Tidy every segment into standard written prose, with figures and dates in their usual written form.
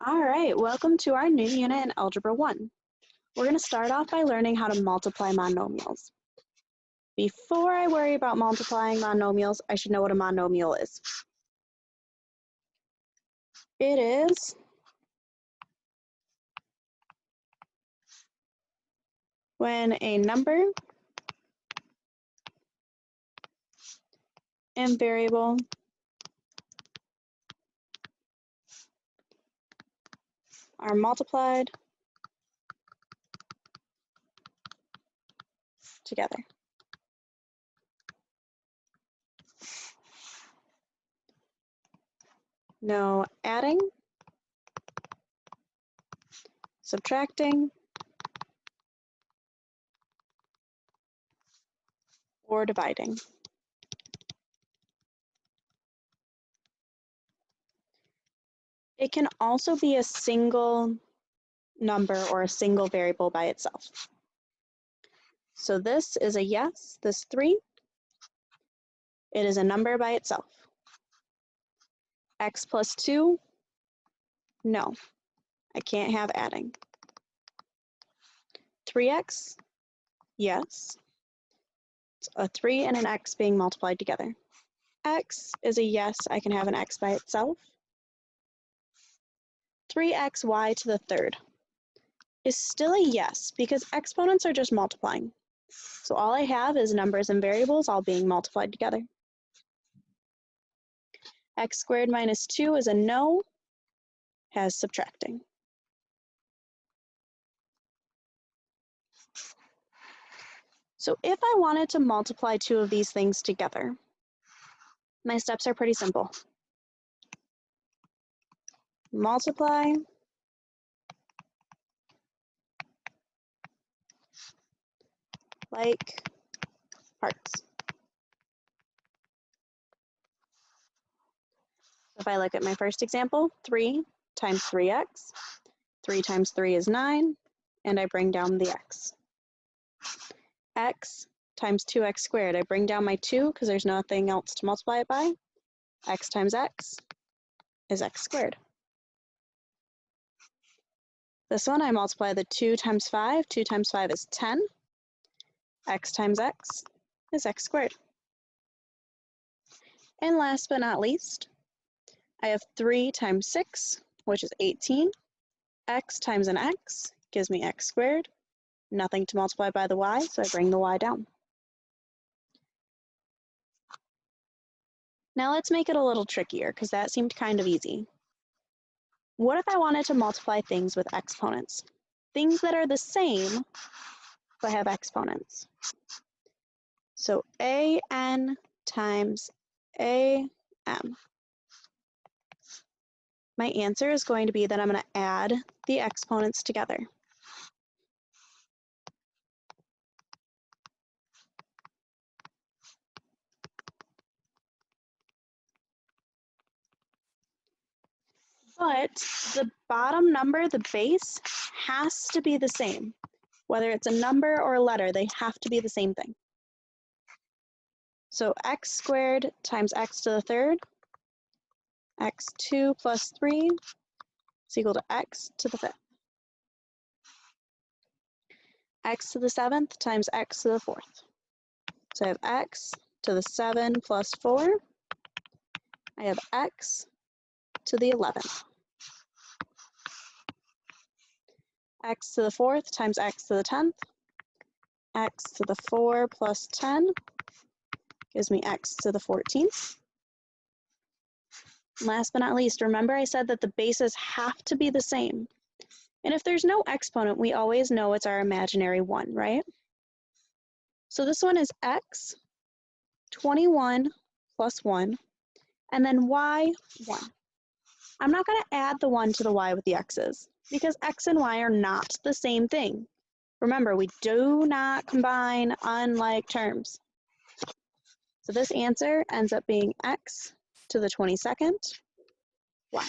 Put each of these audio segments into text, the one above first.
All right, welcome to our new unit in Algebra 1. We're going to start off by learning how to multiply monomials. Before I worry about multiplying monomials, I should know what a monomial is. It is when a number and variable are multiplied together. No adding, subtracting, or dividing. It can also be a single number or a single variable by itself. So this is a yes, this 3. It is a number by itself. X plus 2, no, I can't have adding. 3x, yes. It's a 3 and an x being multiplied together. X is a yes, I can have an x by itself. 3xy to the third is still a yes because exponents are just multiplying. So all I have is numbers and variables all being multiplied together. X squared minus 2 is a no, has subtracting. So if I wanted to multiply two of these things together, my steps are pretty simple. Multiply like parts. If I look at my first example, 3 times 3x, 3 times 3 is 9, and I bring down the x. X times 2x squared, I bring down my 2 because there's nothing else to multiply it by. X times x is x squared. This one I multiply the 2 times 5, 2 times 5 is 10. X times x is x squared. And last but not least, I have 3 times 6, which is 18. X times an x gives me x squared. Nothing to multiply by the y, so I bring the y down. Now let's make it a little trickier, because that seemed kind of easy. What if I wanted to multiply things with exponents? Things that are the same, but have exponents. So an times am. My answer is going to be that I'm going to add the exponents together. But the bottom number, the base, has to be the same. Whether it's a number or a letter, they have to be the same thing. So x squared times x to the third, x2 plus 3 is equal to x to the fifth. X to the seventh times x to the fourth. So I have x to the 7 plus 4. I have x to the 11th. X to the fourth times x to the 10th. X to the 4 plus 10 gives me x to the 14th. And last but not least, remember I said that the bases have to be the same. And if there's no exponent, we always know it's our imaginary 1, right? So this one is x, 21 plus 1, and then y, 1. I'm not going to add the 1 to the y with the x's, because x and y are not the same thing. Remember, we do not combine unlike terms. So this answer ends up being x to the 22nd, y.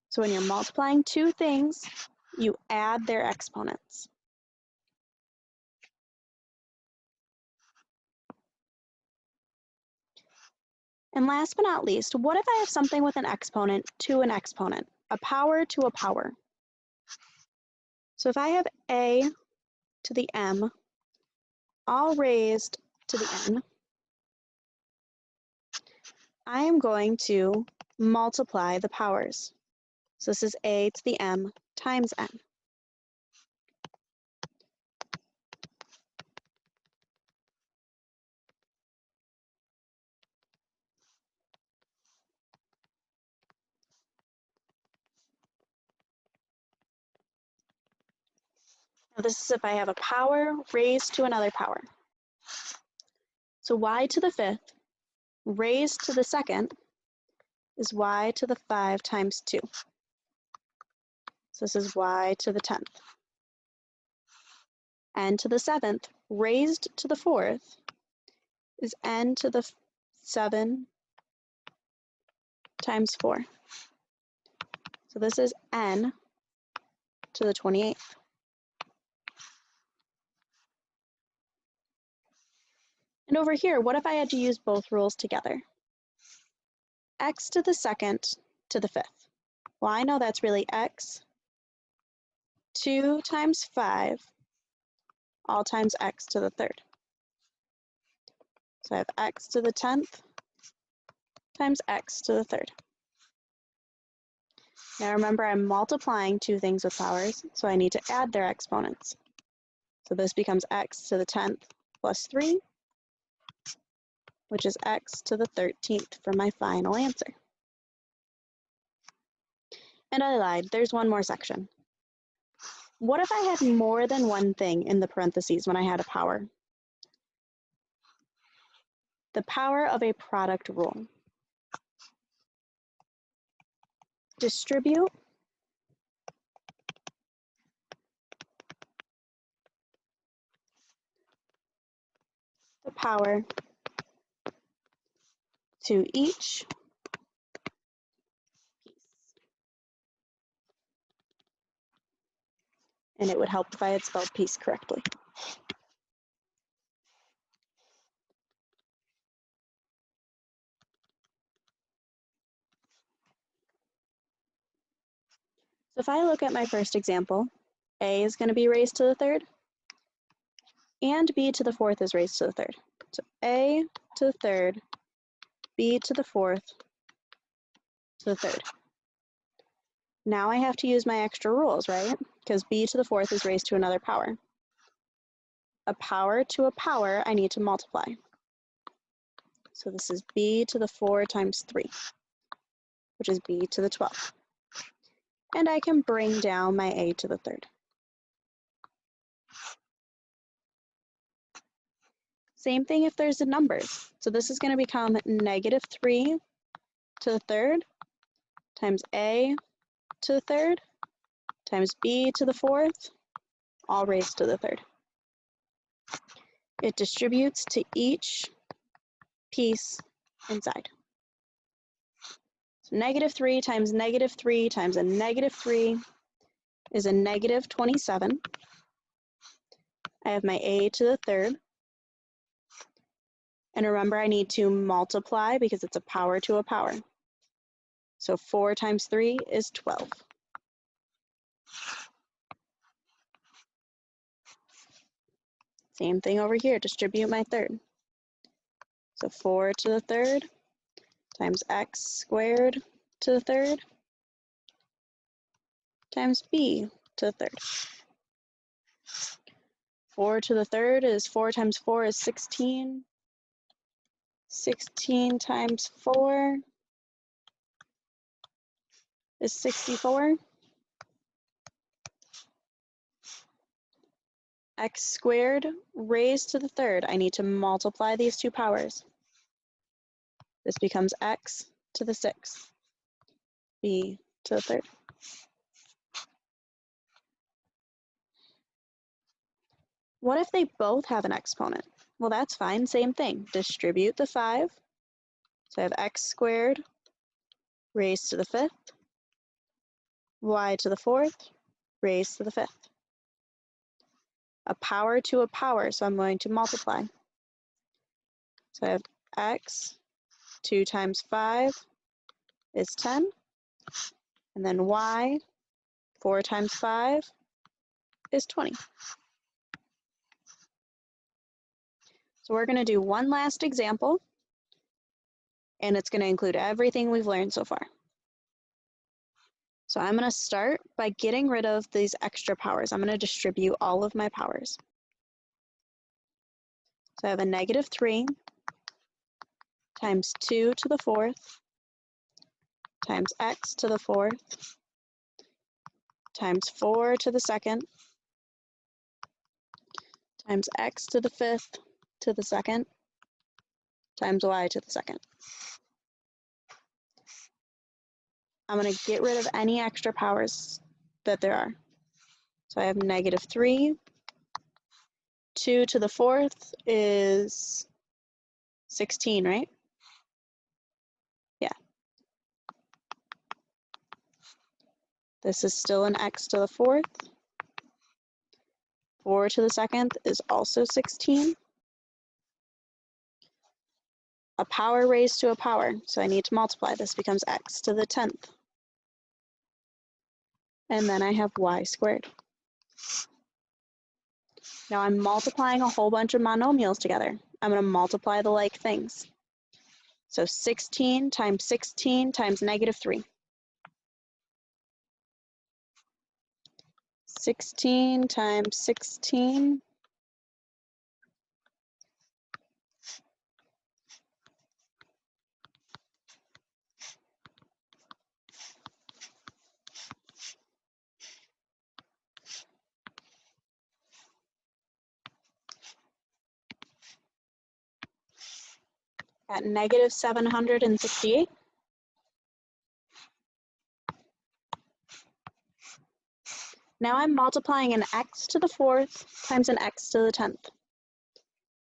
So when you're multiplying two things, you add their exponents. And last but not least, what if I have something with an exponent to an exponent, a power to a power? So if I have a to the m, all raised to the n, I am going to multiply the powers. So this is a to the m times n. Now this is if I have a power raised to another power. So y to the 5th raised to the 2nd is y to the 5 times 2. So this is y to the 10th. N to the 7th raised to the 4th is n to the 7 times 4. So this is n to the 28th. And over here, what if I had to use both rules together? X to the 2nd to the 5th. Well, I know that's really x, 2 times 5, all times x to the 3rd. So I have x to the 10th times x to the 3rd. Now remember, I'm multiplying two things with powers, so I need to add their exponents. So this becomes x to the 10th plus 3, which is x to the 13th for my final answer. And I lied, there's one more section. What if I had more than one thing in the parentheses when I had a power? The power of a product rule. Distribute the power to each piece. And it would help if I had spelled piece correctly. So if I look at my first example, a is going to be raised to the 3rd, and b to the 4th is raised to the 3rd. So a to the 3rd, b to the 4th, to the 3rd. Now I have to use my extra rules, right? Because b to the 4th is raised to another power. A power to a power, I need to multiply. So this is b to the 4 times 3, which is b to the 12th. And I can bring down my a to the 3rd. Same thing if there's the numbers. So this is going to become negative 3 to the 3rd times a to the 3rd times b to the 4th, all raised to the 3rd. It distributes to each piece inside. So negative 3 times negative 3 times a negative 3 is a negative 27. I have my a to the 3rd. And remember, I need to multiply because it's a power to a power. So 4 times 3 is 12. Same thing over here, distribute my 3rd. So 4 to the 3rd times x squared to the 3rd times b to the 3rd. 4 to the 3rd is 4 times 4 is 16. 16 times 4 is 64. X squared raised to the 3rd. I need to multiply these two powers. This becomes x to the 6th, b to the 3rd. What if they both have an exponent? Well, that's fine, same thing. Distribute the 5. So I have x squared raised to the 5th, y to the 4th, raised to the 5th. A power to a power, so I'm going to multiply. So I have x 2 times 5 is 10. And then y, 4 times 5 is 20. So we're going to do one last example, and it's going to include everything we've learned so far. So I'm going to start by getting rid of these extra powers. I'm going to distribute all of my powers. So I have a negative 3 times 2 to the 4th times x to the 4th times 4 to the 2nd times x to the 5th to the 2nd times y to the 2nd. I'm going to get rid of any extra powers that there are. So I have negative 3. 2 to the 4th is 16, right? Yeah. This is still an x to the 4th. 4 to the 2nd is also 16. A power raised to a power, so I need to multiply. This becomes x to the 10th. And then I have y squared. Now I'm multiplying a whole bunch of monomials together. I'm going to multiply the like things. So 16 times negative 3. 16 times 16 at negative 768. Now I'm multiplying an x to the 4th times an x to the 10th.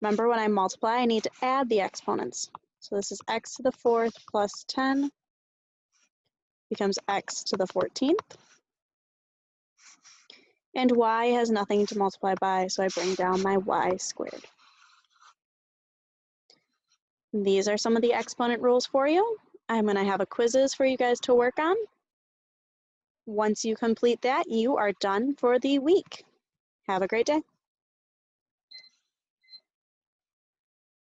Remember, when I multiply, I need to add the exponents. So this is x to the 4th plus 10 becomes x to the 14th. And y has nothing to multiply by, so I bring down my y squared. And these are some of the exponent rules for you. I'm going to have a quizzes for you guys to work on. Once you complete that, you are done for the week. Have a great day.